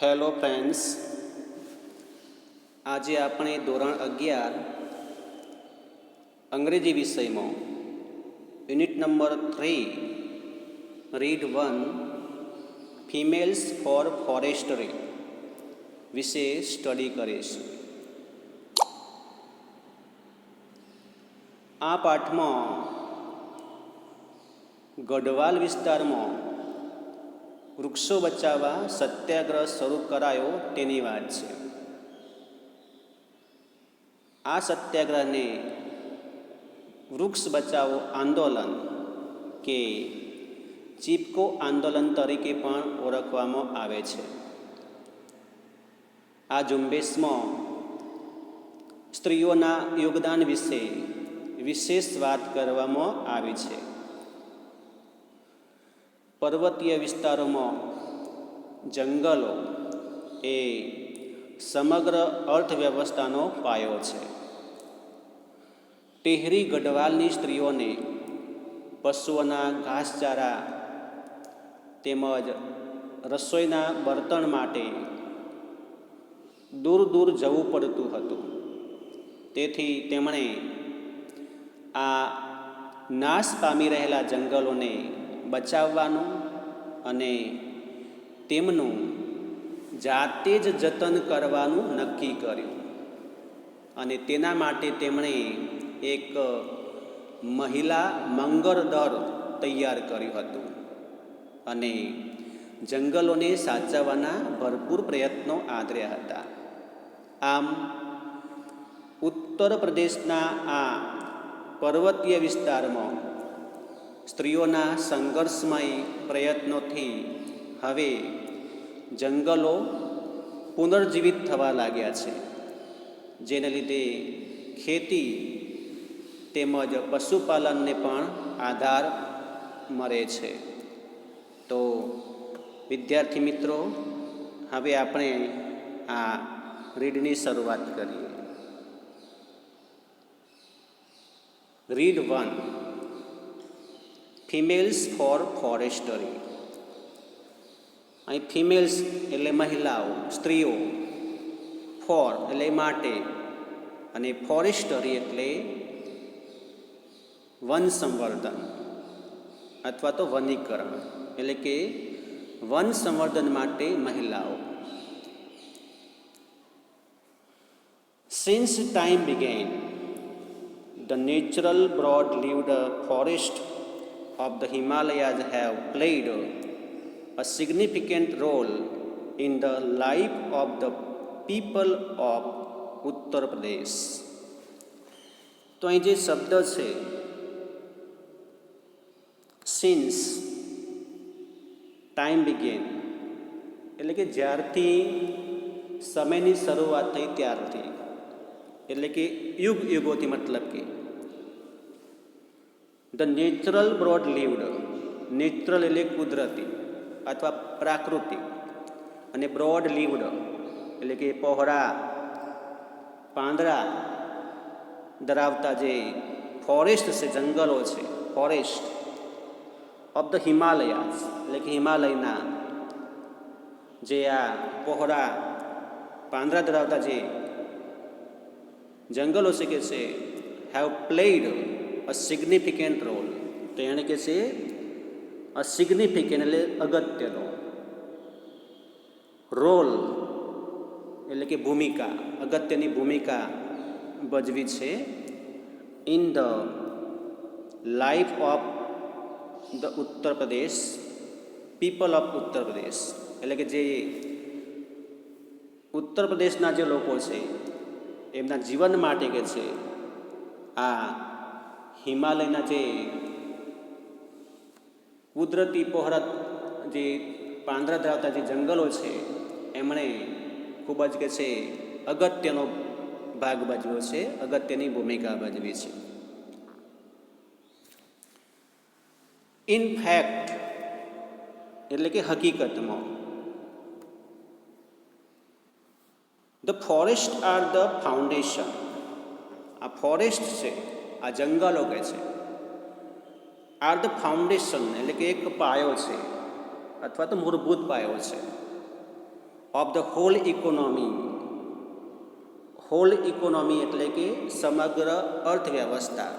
Hello friends, આજે આપણે ધોરણ 11 અંગ્રેજી વિષયમાં unit number 3 read 1 females for forestry વિશે સ્ટડી કરીશું. આ પાઠમાં ગઢવાલ વિસ્તારમાં વૃક્ષો બચાવવા સત્યાગ્રહ શરૂ કરાયો તેની વાત છે. આ સત્યાગ્રહને વૃક્ષ બચાવો આંદોલન કે ચીપકો આંદોલન તરીકે પણ ઓળખવામાં આવે છે. આ ઝુંબેશમાં સ્ત્રીઓના યોગદાન વિશે વિશેષ વાત કરવામાં આવી છે. પર્વતીય વિસ્તારોમાં જંગલો એ સમગ્ર અર્થવ્યવસ્થાનો પાયો છે. ટેહરી ગઢવાલની સ્ત્રીઓને પશુઓના ઘાસચારા તેમજ રસોઈના બર્તન માટે દૂર દૂર જવું પડતું હતું. તેથી તેમણે આ નાશ પામી રહેલા જંગલોને બચાવવાનું અને તેમનું જાતે જ જતન કરવાનું નક્કી કર્યું. અને તેના માટે તેમણે એક મહિલા મંગળ દળ તૈયાર કર્યું હતું અને જંગલોને સાચવવાના ભરપૂર પ્રયત્નો આદર્યા હતા. આમ ઉત્તર પ્રદેશના આ પર્વતીય વિસ્તારમાં સ્ત્રીઓના સંઘર્ષમય પ્રયત્નોથી હવે જંગલો પુનર્જીવિત થવા લાગ્યા છે, જેને લીધે ખેતી તેમજ પશુપાલનને પણ આધાર મળે છે. તો વિદ્યાર્થી મિત્રો, હવે આપણે આ રીડની શરૂઆત કરીએ. Read 1 females for forestry. અહીં ફિમેલ્સ એટલે મહિલાઓ, સ્ત્રીઓ, ફોર એટલે માટે, અને ફોરેસ્ટરી એટલે વન સંવર્ધન અથવા તો વનીકરણ એટલે કે વન સંવર્ધન માટે મહિલાઓ. Since time began, the natural broad-leaved forest of the Himalayas have played a significant role in the life of the people of Uttar Pradesh. તો અહીં જે શબ્દ છે સિન્સ ટાઈમ બિગેન એટલે કે જ્યારથી સમયની શરૂઆત થઈ ત્યારથી, એટલે કે યુગ યુગોથી, મતલબ કે ધ નેચરલ બ્રોડ લીવ્ડ, નેચરલ એટલે કુદરતી અથવા પ્રાકૃતિક, અને બ્રોડ લીવ્ડ એટલે કે પહોળા પાંદડા ધરાવતા જે ફોરેસ્ટ છે, જંગલો છે, ફોરેસ્ટ ઓફ ધ હિમાલયાસ એટલે કે હિમાલયના જે આ પહોળા પાંદડા ધરાવતા જે જંગલો છે કે છે have played a significant role. તો એને કે છે અ સિગ્નિફિકન્ટ એટલે અગત્યનો, રોલ એટલે કે ભૂમિકા, અગત્યની ભૂમિકા ભજવી છે in the life of the Uttar Pradesh, people of Uttar Pradesh એટલે કે જે ઉત્તર પ્રદેશના જે લોકો છે એમના જીવન માટે કે છે આ હિમાલયના જે કુદરતી પહોળા જે પાંદડા ધરાવતા જે જંગલો છે એમણે ખૂબ જ કે છે અગત્યનો ભાગ ભજવ્યો છે, અગત્યની ભૂમિકા ભજવી છે. ઇન ફેક્ટ એટલે કે હકીકતમાં, the forest are the foundation. આ ફોરેસ્ટ છે, આ જંગલો કે છે, આર ધ ફાઉન્ડેશન એટલે કે એક પાયો છે અથવા તો મૂળભૂત પાયો છે of the whole economy. Whole economy એટલે કે સમગ્ર અર્થવ્યવસ્થા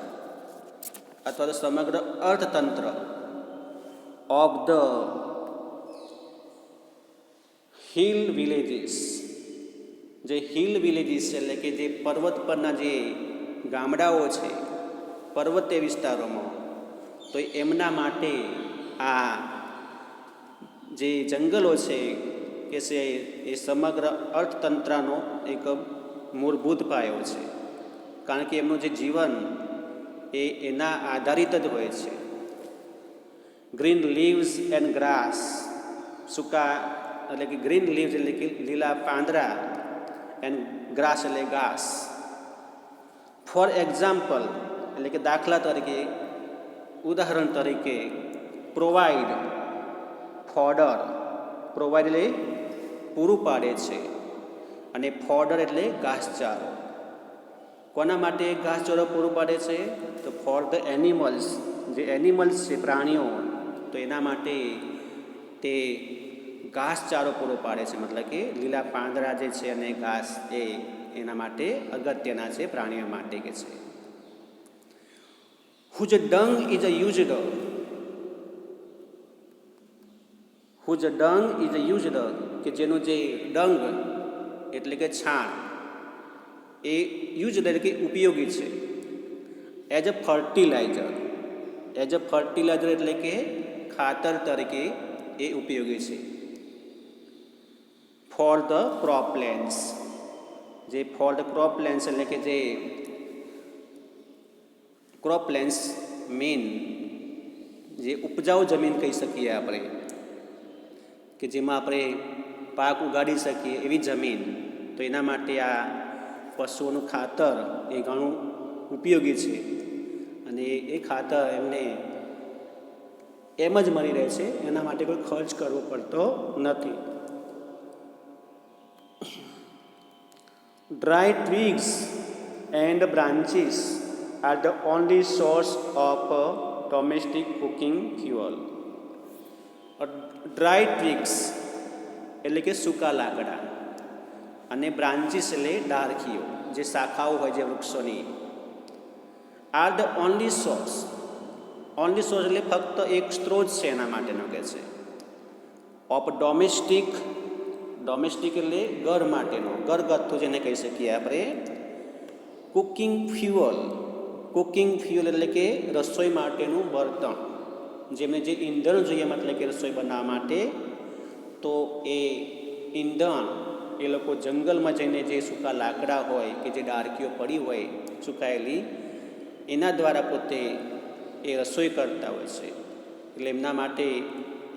અથવા તો સમગ્ર અર્થતંત્ર ઓફ ધ હિલ વિલેજીસ. જે હિલ વિલેજીસ એટલે કે જે પર્વત પરના જે ગામડાઓ છે પર્વતીય વિસ્તારોમાં, તો એમના માટે આ જે જંગલો છે કે છે એ સમગ્ર અર્થતંત્રનો એક મૂળભૂત પાયો છે. કારણ કે એમનું જે જીવન એ એના આધારિત જ હોય છે. ગ્રીન લીવ્સ એન્ડ ગ્રાસ, સૂકા એટલે કે ગ્રીન લીવ્સ એટલે કે લીલા પાંદડા, એન્ડ ગ્રાસ એટલે ઘાસ. ફોર એક્ઝામ્પલ એટલે કે દાખલા તરીકે, ઉદાહરણ તરીકે, પ્રોવાઈડ ફોડર. પ્રોવાઈડ એટલે પૂરું પાડે છે, અને ફોડર એટલે ઘાસચારો. કોના માટે ઘાસચારો પૂરું પાડે છે? તો ફોર ધ એનિમલ્સ. જે એનિમલ્સ છે પ્રાણીઓ, તો એના માટે તે ઘાસચારો પૂરો પાડે છે. મતલબ કે લીલા પાંદડા જે છે અને ઘાસ એ એના માટે અગત્યના છે પ્રાણીઓ માટે કે છે. Whose dung is used. Whose dung is used કે જેનું જે ડંગ એટલે કે છાણ એ યુઝડ એટલે કે ઉપયોગી છે. As a fertiliser. As a fertiliser એટલે કે ખાતર તરીકે એ ઉપયોગી છે. For the croplands. જે ફોર ધ ક્રોપલેન્ડ્સ એટલે કે જે ક્રોપલેન્ડ્સ મેન જે ઉપજાઉ જમીન કહી શકીએ આપણે, કે જેમાં આપણે પાક ઉગાડી શકીએ એવી જમીન, તો એના માટે આ પશુઓનું ખાતર એ ઘણું ઉપયોગી છે. અને એ ખાતર એમને એમ જ મળી રહે છે, એના માટે કોઈ ખર્ચ કરવો પડતો નથી. Dry twigs and branches are the only source of domestic cooking fuel. Dry twigs એટલે કે સૂકા લાકડા, અને બ્રાન્ચીસ એટલે ડાળખીઓ, જે શાખાઓ હોય જે વૃક્ષોની. R the only source. Only source એટલે ફક્ત એક સ્ત્રોત છે એના માટેનો કે છે. Of domestic. ડોમેસ્ટિક એટલે ઘર માટેનો, ઘરગથ્થુ જેને કહી શકીએ આપણે. Cooking fuel. કુકિંગ ફ્યુઅલ એટલે કે રસોઈ માટેનું બળતણ, જેમને જે ઈંધણ જોઈએ મતલબ કે રસોઈ બનાવવા માટે, તો એ ઈંધણ એ લોકો જંગલમાં જઈને જે સૂકા લાકડા હોય કે જે ડાળખીઓ પડી હોય સુકાયેલી, એના દ્વારા પોતે એ રસોઈ કરતા હોય છે. એટલે એમના માટે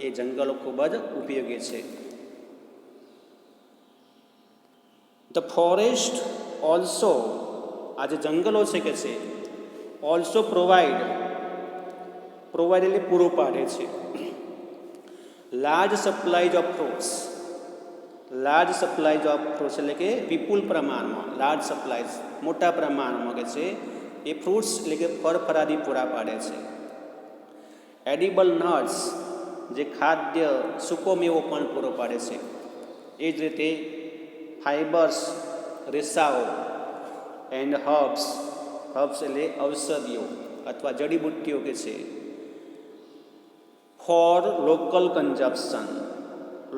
એ જંગલો ખૂબ જ ઉપયોગી છે. The forest also. આ જે જંગલો છે કે છે ઓલ્સો પ્રોવાઈડ. પ્રોવાઈડ એટલે પૂરું પાડે છે. Large સપ્લાયઝ of fruits. Large સપ્લાયઝ of fruits એટલે કે વિપુલ પ્રમાણમાં, લાર્જ સપ્લાયઝ મોટા પ્રમાણમાં કે છે એ ફ્રૂટ્સ એટલે કે ફળફળાદી પૂરા પાડે છે. Edible nuts. જે ખાદ્ય સૂકો મેવો પણ પૂરો પાડે છે. એ જ રીતે ફાઇબર્સ રેસાઓ, એન્ડ હર્બ્સ. હર્બ્સ એટલે ઔષધિઓ અથવા જડીબુટ્ટીઓ કે છે. For local consumption.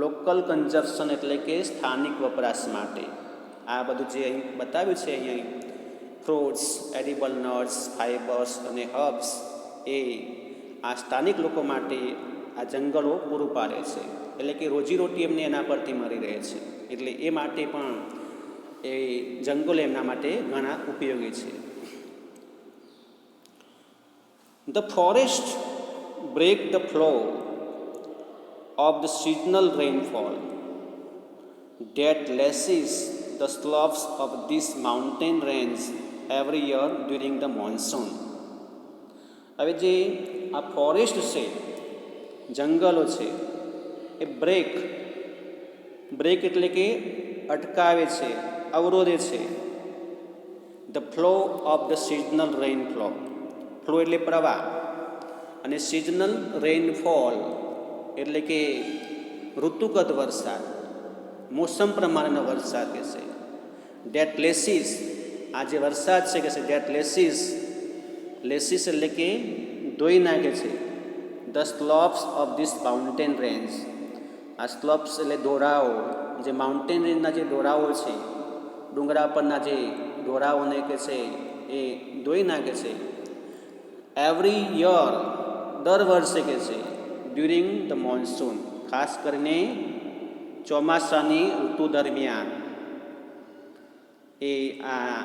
Local consumption એટલે કે સ્થાનિક વપરાશ માટે. આ બધું જે અહીં બતાવ્યું છે અહીંયા ફ્રૂટ્સ, એડિબલ નટ્સ, ફાઇબર્સ અને હર્બ્સ, એ આ સ્થાનિક લોકો માટે આ જંગલો પૂરું પાડે છે. એટલે કે રોજીરોટી એમને એના પરથી મળી રહે છે. એટલે એ માટે પણ એ જંગલો એમના માટે ઘણા ઉપયોગી છે. The forest break the flow of the seasonal rainfall that lashes the slopes of these mountain range every year during the monsoon. હવે જે આ ફોરેસ્ટ છે, જંગલો છે, એ બ્રેક એટલે કે અટકાવે છે, અવરોધે છે. The flow of the seasonal rainflow. Flow એટલે પ્રવાહ, અને સિઝનલ રેઇનફોલ એટલે કે ઋતુગત વરસાદ. મોસમ પ્રમાણેનો વરસાદ કહે છે. ડેટ લેસીસ, આ જે વરસાદ છે કે છે ડેટ લેસીસ, લેસીસ એટલે કે ધોઈ નાખે છે the slopes of this mountain range. આ સ્લોપ્સ એટલે ડોરાઓ, જે માઉન્ટેન રેન્જના જે ડોરાઓ છે, ડુંગરા પરના જે ડોરાઓને કે છે એ ધોઈ નાખે છે. એવરી યર, દર વર્ષે કે છે, ડ્યુરિંગ ધ મોન્સૂન, ખાસ કરીને ચોમાસાની ઋતુ દરમિયાન એ આ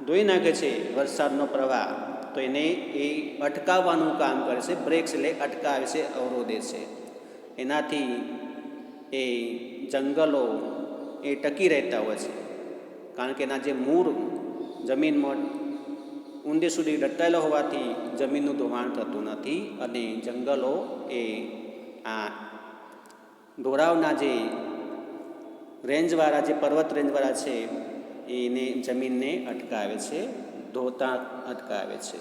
ધોઈ નાખે છે વરસાદનો પ્રવાહ. તો એને એ અટકાવવાનું કામ કરે છે. બ્રેક્સ એટલે અટકાવે છે, અવરોધે છે. એનાથી એ જંગલો એ ટકી રહેતા હોય છે, કારણ કે એના જે મૂળ જમીનમાં ઊંડે સુધી દટાયેલા હોવાથી જમીનનું ધોવાણ થતું નથી અને જંગલો એ આ ઢોરાવના જે રેન્જવાળા, જે પર્વત રેન્જવાળા છે એને જમીનને અટકાવે છે, ધોતા અટકાવે છે.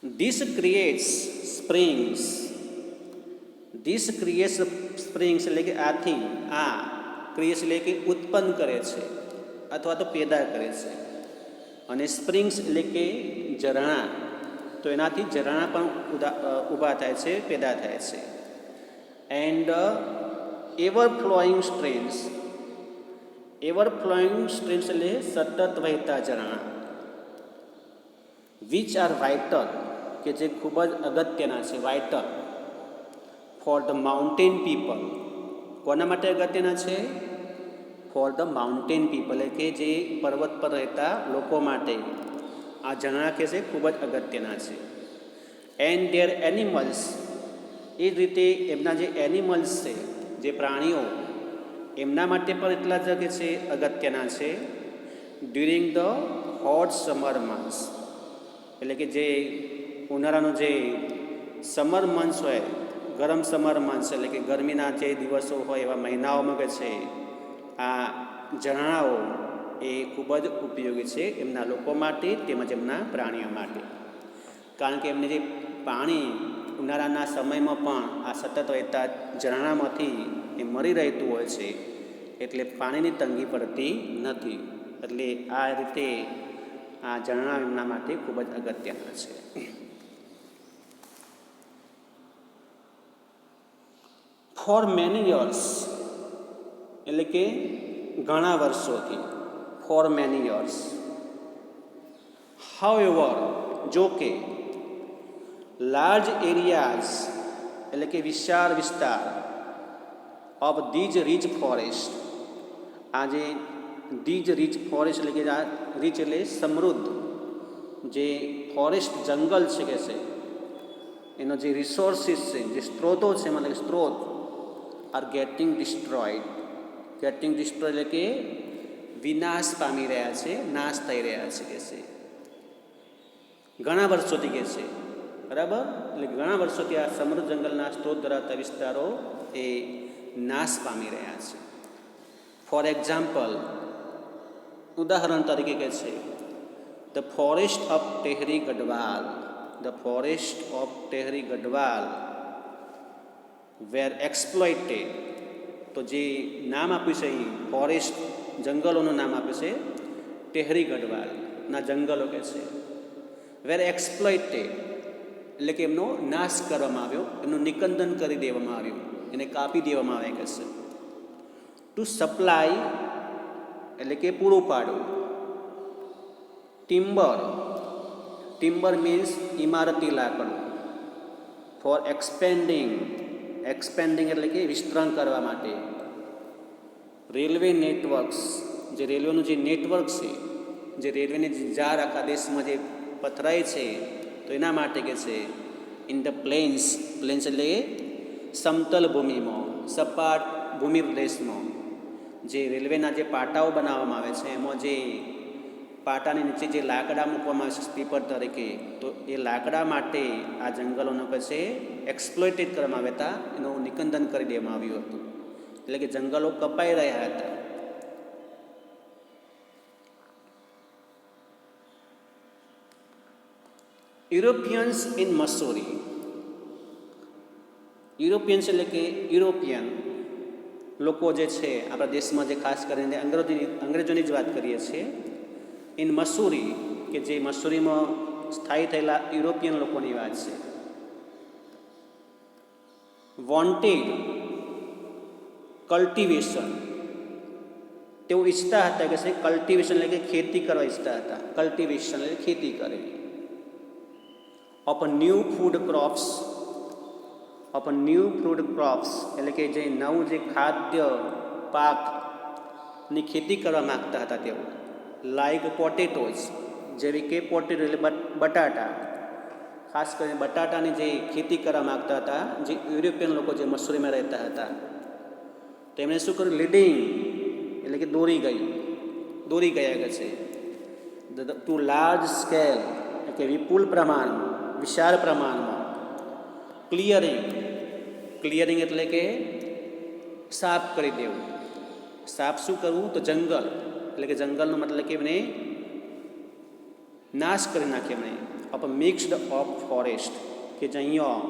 This creates springs, this creates springs એટલે કે આથી, આ ક્રિએટ્સ એટલે કે ઉત્પન્ન કરે છે અથવા તો પેદા કરે છે. અને સ્પ્રિંગ્સ એટલે કે ઝરણા, તો એનાથી ઝરણા પણ ઊભા થાય છે, પેદા થાય છે. And ever flowing streams, ever flowing streams એટલે સતત વહેતા ઝરણા. વિચ આર વાઇટલ, કે જે ખૂબ જ અગત્યના છે, vital for the mountain people. કોના માટે અગત્યના છે? ફોર ધ માઉન્ટેન પીપલ, એટલે કે જે પર્વત પર રહેતા લોકો માટે આ ઝરણા કે છે ખૂબ જ અગત્યના છે. એન્ડ ધેર એનિમલ્સ, એ જ રીતે એમના જે એનિમલ્સ છે, જે પ્રાણીઓ, એમના માટે પણ એટલા જ કે છે અગત્યના છે. During the hot summer months, એટલે કે જે ઉનાળાનો જે સમર મંથ્સ હોય, ગરમ સમર મંથ્સ એટલે કે ગરમીના જે દિવસો હોય એવા મહિનાઓમાં કે છે આ ઝરણાઓ એ ખૂબ જ ઉપયોગી છે એમના લોકો માટે તેમજ એમના પ્રાણીઓ માટે. કારણ કે એમને જે પાણી ઉનાળાના સમયમાં પણ આ સતત વહેતા ઝરણામાંથી એ મળી રહેતું હોય છે, એટલે પાણીની તંગી પડતી નથી. એટલે આ રીતે આ ઝરણા એમના માટે ખૂબ જ અગત્યના છે. ફોર મેની યર્સ એટલે કે ઘણા વર્ષોથી, ફોર મેની યર્સ. હાઉએવર, જો કે, લાર્જ એરિયાઝ એટલે કે વિશાળ વિસ્તાર, ઓફ ધીજ રીચ ફોરેસ્ટ, આ જે ધીજ રીચ ફોરેસ્ટ એટલે કે આ રીચ એટલે સમૃદ્ધ જે ફોરેસ્ટ જંગલ છે કે છે, એનો જે રિસોર્સિસ છે, જે સ્ત્રોતો છે, મતલબ સ્ત્રોત, are getting destroyed. Gating destroy એટલે કે વિનાશ પામી રહ્યા છે, નાશ થઈ રહ્યા છે કે છે, ઘણા વર્ષોથી કે છે. બરાબર, એટલે ઘણા વર્ષોથી આ સમૃદ્ધ જંગલના સ્ત્રોત ધરાવતા વિસ્તારો એ નાશ પામી રહ્યા છે. ફોર એક્ઝામ્પલ, ઉદાહરણ તરીકે કે છે, the forest of Tehri Garhwal, the forest of Tehri Garhwal were exploited. તો જે નામ આપ્યું છે એ ફોરેસ્ટ, જંગલોનું નામ આપ્યું છે ટેહરી ગઢવાલના જંગલો કે છે. વેર એક્સપ્લોઇટેડ એટલે કે એમનો નાશ કરવામાં આવ્યો, એમનું નિકંદન કરી દેવામાં આવ્યું, એને કાપી દેવામાં આવે કે છે. ટુ સપ્લાય એટલે કે પૂરું પાડવું. ટિમ્બર, ટિમ્બર મીન્સ ઇમારતી લાકડું. ફોર એક્સપેન્ડિંગ, એક્સપેન્ડિંગ એટલે કે વિસ્તરણ કરવા માટે. રેલવે નેટવર્ક્સ, જે રેલવેનું જે નેટવર્ક છે, જે રેલવેની જાળ આખા દેશમાં જે પથરાય છે, તો એના માટે કે છે. ઇન ધ પ્લેન્સ, પ્લેન્સ એટલે સમતલ ભૂમિમાં, સપાટ ભૂમિ પ્રદેશમાં જે રેલવેના જે પાટાઓ બનાવવામાં આવે છે, એમાં જે પાટાની નીચે જે લાકડા મૂકવામાં આવે છે સ્ટીપર તરીકે, તો એ લાકડા માટે આ જંગલોનો પછી એક્સપ્લોઇટેડ કરવામાં આવ્યા હતા, એનું નિકંદન કરી દેવામાં આવ્યું હતું. એટલે કે જંગલો કપાઈ રહ્યા હતા. યુરોપિયન્સ ઇન મસૂરી, યુરોપિયન્સ એટલે કે યુરોપિયન લોકો જે છે આપણા દેશમાં જે ખાસ કરીને અંગ્રેજોની જ વાત કરીએ છીએ, ઇન મસૂરી, કે જે મસૂરીમાં સ્થાયી થયેલા યુરોપિયન લોકોની વાત છે, વોન્ટેડ કલ્ટિવેશન, તેઓ ઈચ્છતા હતા કે કલ્ટિવેશન એટલે કે ખેતી કરવા ઈચ્છતા હતા. કલ્ટિવેશન એટલે ખેતી કરવી. ઓફ ન્યૂ ફૂડ ક્રોપ્સ, એટલે કે જે નવું જે ખાદ્ય પાકની ખેતી કરવા માગતા હતા તેઓ. લાઇક પોટેટોઝ, જેવી કે પોટેટો એટલે બટાટા, ખાસ કરીને બટાટાની જે ખેતી કરવા માગતા હતા જે યુરોપિયન લોકો જે મસૂરીમાં રહેતા હતા, તેમણે શું કર્યું? લીડિંગ એટલે કે દોરી ગયા છે ટુ લાર્જ સ્કેલ, એટલે કે વિપુલ પ્રમાણમાં, વિશાળ પ્રમાણમાં. ક્લિયરિંગ એટલે કે સાફ કરી દેવું. સાફ શું કરવું? તો જંગલ, એટલે કે જંગલનો મતલબ કે એમને નાશ કરી નાખે એમણે. અપ મિક્સ્ડ ઓફ ફોરેસ્ટ, કે જે અહીંયા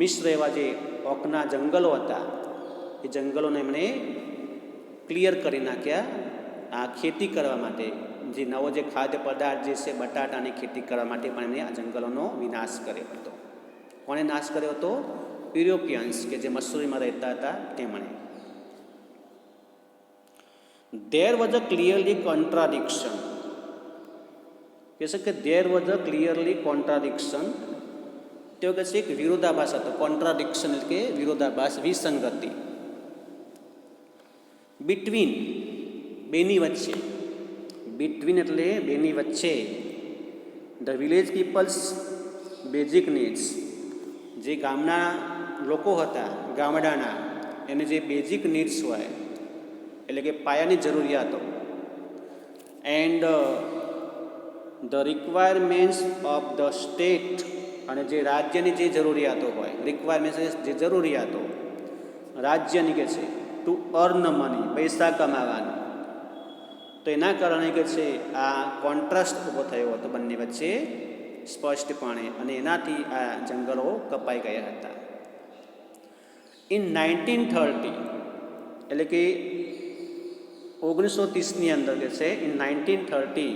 મિશ્ર એવા જે ઓકના જંગલો હતા એ જંગલોને એમણે ક્લિયર કરી નાખ્યા આ ખેતી કરવા માટે. જે નવો જે ખાદ્ય પદાર્થ જે છે બટાટાની ખેતી કરવા માટે પણ એમણે આ જંગલોનો વિનાશ કર્યો હતો. કોણે નાશ કર્યો હતો? યુરોપિયન્સ, કે જે મસૂરીમાં રહેતા હતા તેમણે. There was a clearly contradiction. કહે છે કે there was a clearly contradiction. તેઓ કહે છે એક વિરોધાભાસ હતો. કોન્ટ્રાડિક્શન એટલે કે વિરોધાભાસ, વિસંગતિ. બિટવીન, બેની વચ્ચે. બિટવીન એટલે બેની વચ્ચે. The village peoples basic needs, જે ગામના લોકો હતા, ગામડાના, એને જે બેઝિક નીડ્સ હોય એટલે કે પાયાની જરૂરિયાતો, and the requirements of the state, અને જે રાજ્યની જે જરૂરિયાતો હોય, રિક્વાયરમેન્ટ્સ જે જરૂરિયાતો રાજ્યની કે છે, ટુ અર્ન મની, પૈસા કમાવાનું. તો એના કારણે કે છે આ કોન્ટ્રાસ્ટ ઊભો થયો હતો બંને વચ્ચે સ્પષ્ટપણે, અને એનાથી આ જંગલો કપાઈ ગયા હતા. ઇન 1930, એટલે કે 1930ની અંદર કે છે, in 1930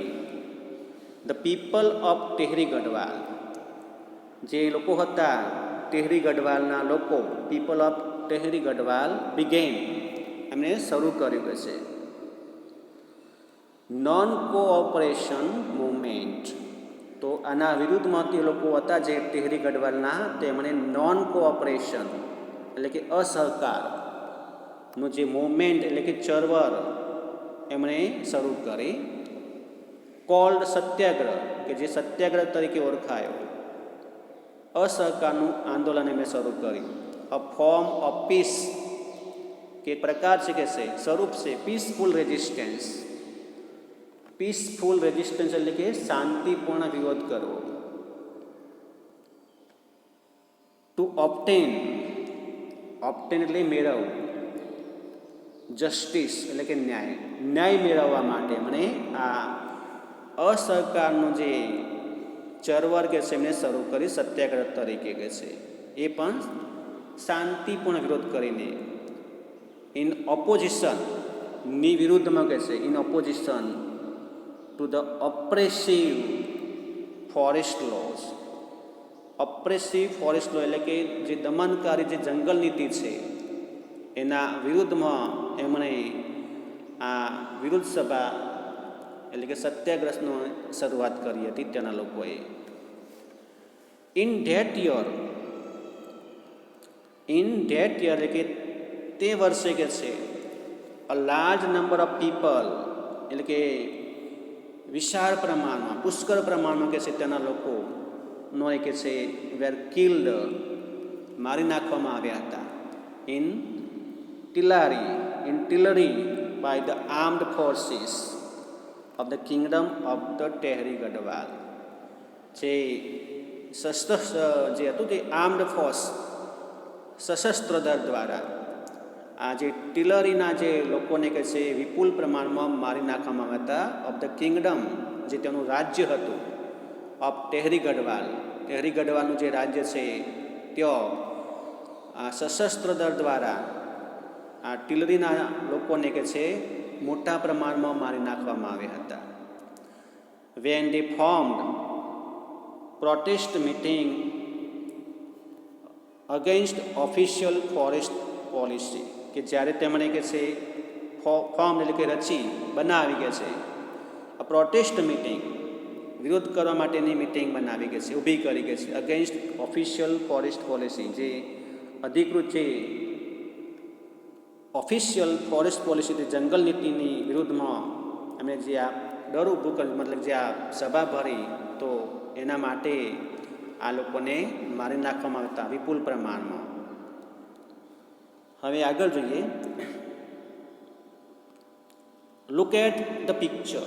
the people of Tehri Garhwal, જે લોકો હતા ટેહરી ગઢવાલના લોકો, people of Tehri Garhwal began, એમણે શરૂ કર્યું કે છે નોન કોઓપરેશન મૂવમેન્ટ. તો આના વિરુદ્ધમાં તે લોકો હતા જે ટેહરી ગઢવાલના, તેમણે નોન કોઓપરેશન એટલે કે અસહકારનું જે મૂવમેન્ટ એટલે કે ચળવળ એમણે શરૂ કરી. કોલ્ડ સત્યાગ્રહ, કે જે સત્યાગ્રહ તરીકે ઓળખાયો. અસહકારનું આંદોલન એમણે શરૂ કર્યું. અ ફોર્મ ઓફ પીસ, કે પ્રકાર છે કે છે સ્વરૂપ છે પીસફુલ રેઝિસ્ટન્સ. પીસફુલ રેઝિસ્ટન્સ એટલે કે શાંતિપૂર્ણ વિરોધ કરવો. ટુ ઓબ્ટેન એટલે મેળવવું. જસ્ટિસ એટલે કે ન્યાય મેળવવા માટે મને આ અસહકારનું જે ચળવળ કે છે એમને શરૂ કરી સત્યાગ્રહ તરીકે કે છે, એ પણ શાંતિપૂર્ણ વિરોધ કરીને. ઇન ઓપોઝિશન, ની વિરુદ્ધમાં કે છે, in opposition to the oppressive forest laws. Oppressive forest law એટલે કે જે દમનકારી જે જંગલ નીતિ છે એના વિરુદ્ધમાં એમણે આ વિરુદ્ધ સભા એટલે કે સત્યાગ્રહનો શરૂઆત કરી હતી ત્યાંના લોકોએ. ઇન ધેટ યર એટલે કે તે વર્ષે કે છે a large number of people, એટલે કે વિશાળ પ્રમાણમાં, પુષ્કળ પ્રમાણમાં કે છે ત્યાંના લોકો નો એ કે છે વેર કિલ્ડ, મારી નાખવામાં આવ્યા હતા. In artillery by the armed forces of the kingdom of the Tehri Garhwal. જે સશસ્ત્ર જે હતું તે આર્મ્ડ ફોર્સ, સશસ્ત્ર દળ દ્વારા આ જે ટિલરીના જે લોકોને કે છે વિપુલ પ્રમાણમાં મારી નાખવામાં આવ્યા હતા. ઓફ ધ કિંગડમ, જે તેનું રાજ્ય હતું, ઓફ ટેહરી ગઢવાલ, ટેહરી ગઢવાલનું જે રાજ્ય છે ત્યાં આ સશસ્ત્ર દળ દ્વારા આ ટિલરીના લોકોને કે છે મોટા પ્રમાણમાં મારી નાખવામાં આવ્યા હતા. When they formed protest meeting against official forest policy, કે જ્યારે તેમણે કે છે ફોર્મ એટલે કે રચી બનાવી કે છે પ્રોટેસ્ટ મિટિંગ, વિરોધ કરવા માટેની મિટિંગ બનાવી કે છે, ઊભી કરી કે છે અગેન્સ્ટ ઓફિશિયલ ફોરેસ્ટ પોલિસી, જે અધિકૃત છે ઓફિશિયલ ફોરેસ્ટ પોલિસી જંગલ નીતિની વિરુદ્ધમાં અમે જે આ ડર ઊભું કર્યું, મતલબ જે આ સભા ભરી, તો એના માટે આ લોકોને મારી નાખવામાં આવતા વિપુલ પ્રમાણમાં. હવે આગળ જોઈએ. Look at the picture.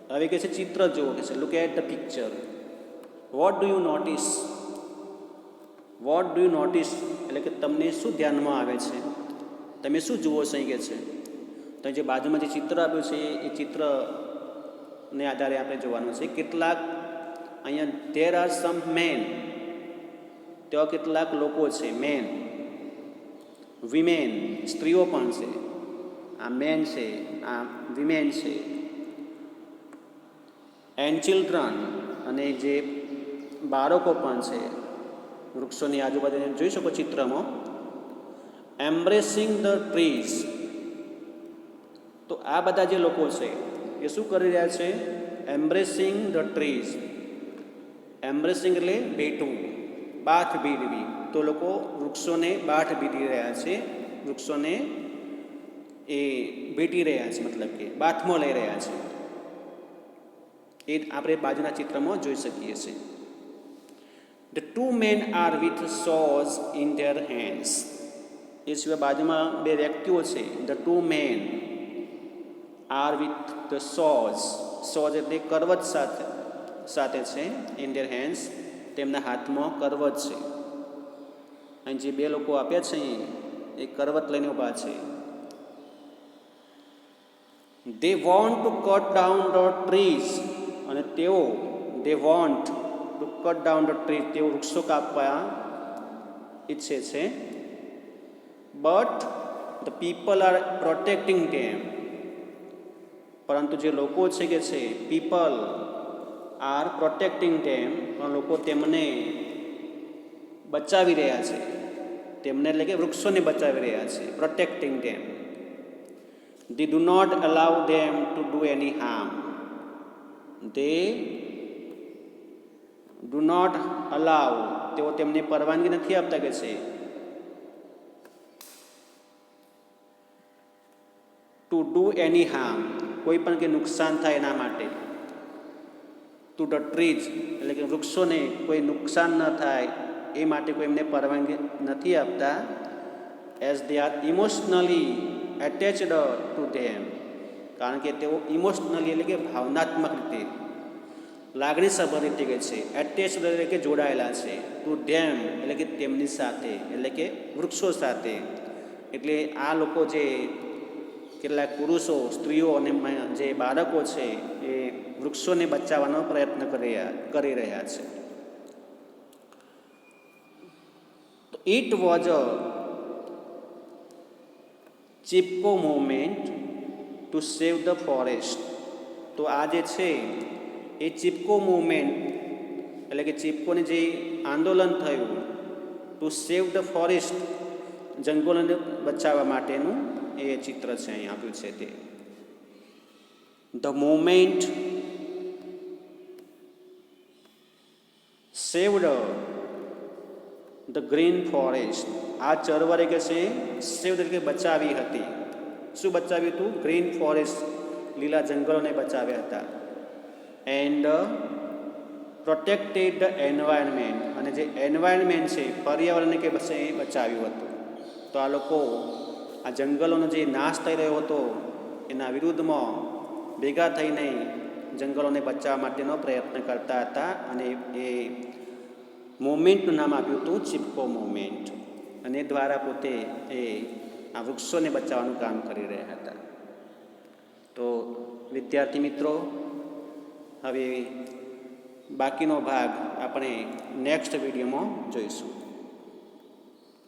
હવે કે છે ચિત્ર જુઓ કે છે. Look at the picture. What do you notice? What do you notice એટલે કે તમને શું ધ્યાનમાં આવે છે, તમે શું જુઓ છો કે છે. તો જે બાજુમાં જે ચિત્ર આપ્યું છે એ ચિત્રને આધારે આપણે જોવાનું છે. કેટલાક અહીંયા ધેર આર સમ મેન, તેવા કેટલાક લોકો છે. મેન, વિમેન, સ્ત્રીઓ પણ છે. આ મેન છે, આ વિમેન છે. એન્ડ ચિલ્ડ્રન, અને જે બાળકો પણ છે. વૃક્ષોની આજુબાજુ જોઈ શકો ચિત્રમાં. એમ્બ્રેસિંગ ધ ટ્રીઝ. તો આ બધા જે લોકો છે એ શું કરી રહ્યા છે? એમ્બ્રેસિંગ ધ ટ્રીઝ. એમ્બ્રેસિંગ એટલે ભેટવું, બાથ ભીડવી. તો લોકો વૃક્ષોને બાથ ભીડી રહ્યા છે, વૃક્ષોને એ ભેટી રહ્યા છે, મતલબ કે બાથમાં લઈ રહ્યા છે. એ આપણે બાજુના ચિત્રમાં જોઈ શકીએ છીએ. The two men are with saws in their hands. એ સિવાય બાજુમાં બે વ્યક્તિઓ છે. The two men are with the saws. Saws એટલે કરવત સાથે છે. ઇન ધેર હેન્ડ્સ, તેમના હાથમાં કરવત છે. અહીં જે બે લોકો આપ્યા છે એ કરવત લઈને ઊભા છે. They want to cut down the trees. અને તેઓ they want to cut down the trees. તેઓ વૃક્ષો કાપવા ઈચ્છે છે. But the people are protecting them. પરંતુ જે લોકો છે કે છે people are protecting them, પણ લોકો તેમને બચાવી રહ્યા છે. તેમને એટલે કે વૃક્ષોને બચાવી રહ્યા છે. Protecting them. They do not allow them to do any harm. They do not allow, તેઓ તેમને પરવાનગી નથી આપતા કે છે to do any harm, કોઈ પણ કે નુકસાન થાય એના માટે. to the trees એટલે કે વૃક્ષોને કોઈ નુકસાન ન થાય એ માટે કોઈ એમને પરવાનગી નથી આપતા. as they are emotionally attached to them. કારણ કે તેઓ ઇમોશનલી એટલે કે ભાવનાત્મક રીતે, લાગણીસભર રીતે કે છે એટેચ્ડ એટલે કે જોડાયેલા છે. ટુ ધેમ એટલે કે તેમની સાથે, એટલે કે વૃક્ષો સાથે. એટલે આ લોકો જે કેટલાક પુરુષો, સ્ત્રીઓ અને જે બાળકો છે એ વૃક્ષોને બચાવવાનો પ્રયત્ન કરી રહ્યા છે. It was a Chipko movement to save the forest. તો આ જે છે એ ચિપકો મૂવમેન્ટ એટલે કે ચિપકોને જે આંદોલન થયું ટુ સેવ ધ ફોરેસ્ટ, જંગલોને બચાવવા માટેનું એ ચિત્ર છે અહીં આપ્યું છે તે. The movement saved the green forest. આ ચળવળે કે છે સેવ તરીકે બચાવી હતી. શું બચાવ્યું હતું? ગ્રીન ફોરેસ્ટ, લીલા જંગલોને બચાવ્યા હતા. એન્ડ પ્રોટેક્ટેડ ધ એન્વાયરમેન્ટ, અને જે એન્વાયરમેન્ટ છે પર્યાવરણને કે બસ એ બચાવ્યું હતું. તો આ લોકો આ જંગલોનો જે નાશ થઈ રહ્યો હતો એના વિરુદ્ધમાં ભેગા થઈને જંગલોને બચાવવા માટેનો પ્રયત્ન કરતા હતા. અને એ મૂવમેન્ટનું નામ આપ્યું હતું ચિપકો મૂવમેન્ટ. અને એ દ્વારા પોતે એ આ વૃક્ષોને બચાવવાનું કામ કરી રહ્યા હતા. તો વિદ્યાર્થી મિત્રો, હવે બાકીનો ભાગ આપણે નેક્સ્ટ વિડીયોમાં જોઈશું.